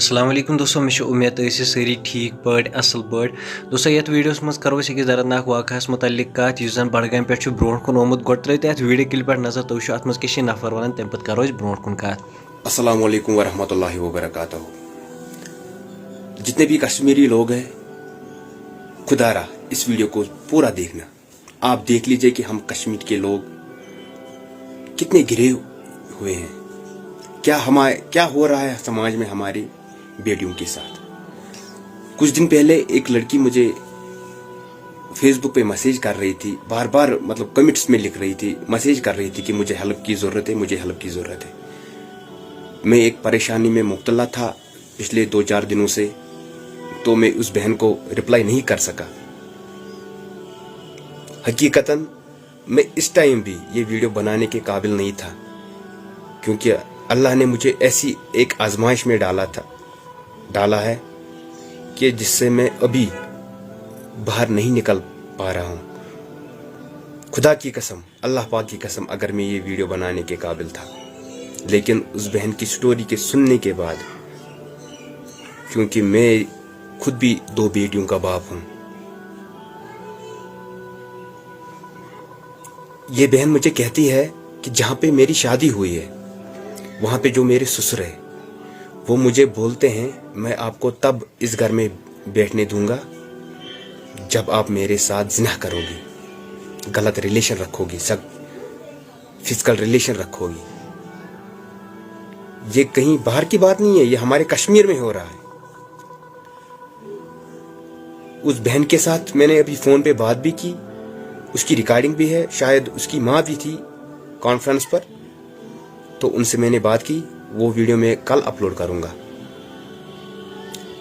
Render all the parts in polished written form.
السلام علیکم دوستو مے امید ساری ٹھیک پٲٹھۍ اصل پٲٹھۍ دوستو یتھ ویڈیوس مز کرو أکِس دردناک واقعس متعلق کتھ یُس زن بڈگامہِ پٮ۪ٹھ چھُ برونٛٹھ کُن آمُت گۄڈٕ ترٲیِو تُہۍ اتھ ویڈیو کلپ پٮ۪ٹھ نظر تُہۍ وٕچھِو اتھ منٛز کیٛاہ چھِ نفر ونان تمہِ پتہٕ کرو أسۍ برونٛٹھ کُن کتھ. السلام علیکم ورحمۃ اللہ وبرکاتہ. جتنے بھی کشمیری لوگ ہیں خدا را اس ویڈیو کو پورا دیکھنا. آپ دیکھ لیجئے کہ ہم کشمیر کے لوگ کتنے گرے ہوئے ہیں. کیا ہو رہا ہے سماج میں ہماری بیٹیوں کے ساتھ. کچھ دن پہلے ایک لڑکی مجھے فیس بک پہ میسیج کر رہی تھی, بار بار کمنٹس میں لکھ رہی تھی, میسیج کر رہی تھی کہ مجھے ہیلپ کی ضرورت ہے, مجھے ہیلپ کی ضرورت ہے. میں ایک پریشانی میں مبتلا تھا پچھلے 2-4 دنوں سے, تو میں اس بہن کو رپلائی نہیں کر سکا. حقیقتاً میں اس ٹائم بھی یہ ویڈیو بنانے کے قابل نہیں تھا, کیونکہ اللہ نے مجھے ایسی ایک آزمائش میں ڈالا ہے کہ جس سے میں ابھی باہر نہیں نکل پا رہا ہوں. خدا کی قسم, اللہ پاک کی قسم, اگر میں یہ ویڈیو بنانے کے قابل تھا, لیکن اس بہن کی سٹوری کے سننے کے بعد, کیونکہ میں خود بھی 2 بیٹیوں کا باپ ہوں, یہ بہن مجھے کہتی ہے کہ جہاں پہ میری شادی ہوئی ہے وہاں پہ جو میرے سسر ہے وہ مجھے بولتے ہیں میں آپ کو تب اس گھر میں بیٹھنے دوں گا جب آپ میرے ساتھ زنا کرو گی, غلط ریلیشن رکھو گی, فزیکل ریلیشن رکھو گی. یہ کہیں باہر کی بات نہیں ہے, یہ ہمارے کشمیر میں ہو رہا ہے. اس بہن کے ساتھ میں نے ابھی فون پہ بات بھی کی, اس کی ریکارڈنگ بھی ہے, شاید اس کی ماں بھی تھی کانفرنس پر, تو ان سے میں نے بات کی. وہ ویڈیو میں کل اپلوڈ کروں گا.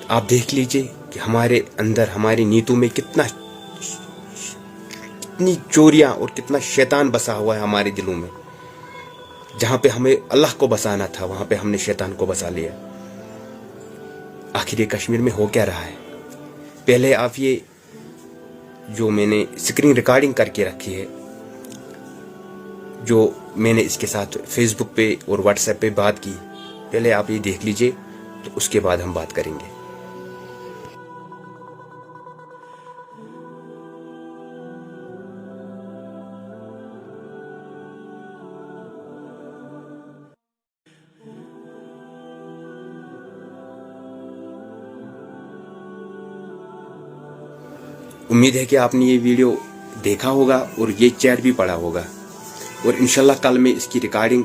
آپ دیکھ لیجئے کہ ہمارے اندر, ہماری نیتوں میں کتنی چوریاں اور کتنا شیطان بسا ہوا ہے ہمارے دلوں میں. جہاں پہ ہمیں اللہ کو بسانا تھا وہاں پہ ہم نے شیطان کو بسا لیا. آخر یہ کشمیر میں ہو کیا رہا ہے؟ پہلے آپ یہ جو میں نے اسکرین ریکارڈنگ کر کے رکھی ہے, جو میں نے اس کے ساتھ فیس بک پہ اور واٹس ایپ پہ بات کی, پہلے آپ یہ دیکھ لیجئے, تو اس کے بعد ہم بات کریں گے. امید ہے کہ آپ نے یہ ویڈیو دیکھا ہوگا اور یہ چیٹ بھی پڑھا ہوگا, اور انشاءاللہ کل میں اس کی ریکارڈنگ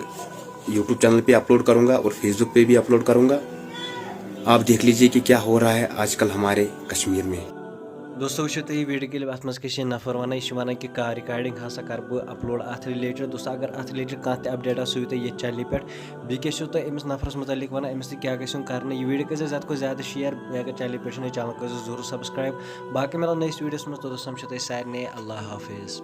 یوٹیوب چینل پہ اپلوڈ کروں گا اور فیس بک پہ بھی اپلوڈ کروں گا. آپ دیکھ لیجئے کہ کیا ہو رہا ہے آج کل ہمارے کشمیر میں. دوستو وٕچھِو تُہۍ یہِ ویڈیو کلپ اتھ منٛز کیٛاہ چھِ نفر ونان, یہِ چھِ ونان کہِ کانٛہہ رِکاڈِنٛگ ہسا کرٕ بہٕ اپلوڈ اتھ رِلیٹڈ. دوستو اگر اتھ رِلیٹڈ کانٛہہ تہِ اپڈیٹ آسہِ سُہ یِیِو تُہۍ ییٚتھۍ چنلہِ پٮ۪ٹھ. بیٚیہِ کیٛاہ چھُو تُہۍ أمِس نفرس متعلق ونان, أمِس تہِ کیٛاہ گژھِ یُن کرنہٕ. یہِ ویڈیو کٔرۍزیو زیادٕ کھۄتہٕ زیادٕ شیر, بیٚیہِ اگر چنلہِ پٮ۪ٹھ چھُو نہٕ چنل کٔرۍزیو ضروٗر سبسکرایب. باقٕے مِلو نٔیِس ویڈیوس منٛز, توٚتَس تام چھُو تۄہہِ سارنٕے اللہ حافظ.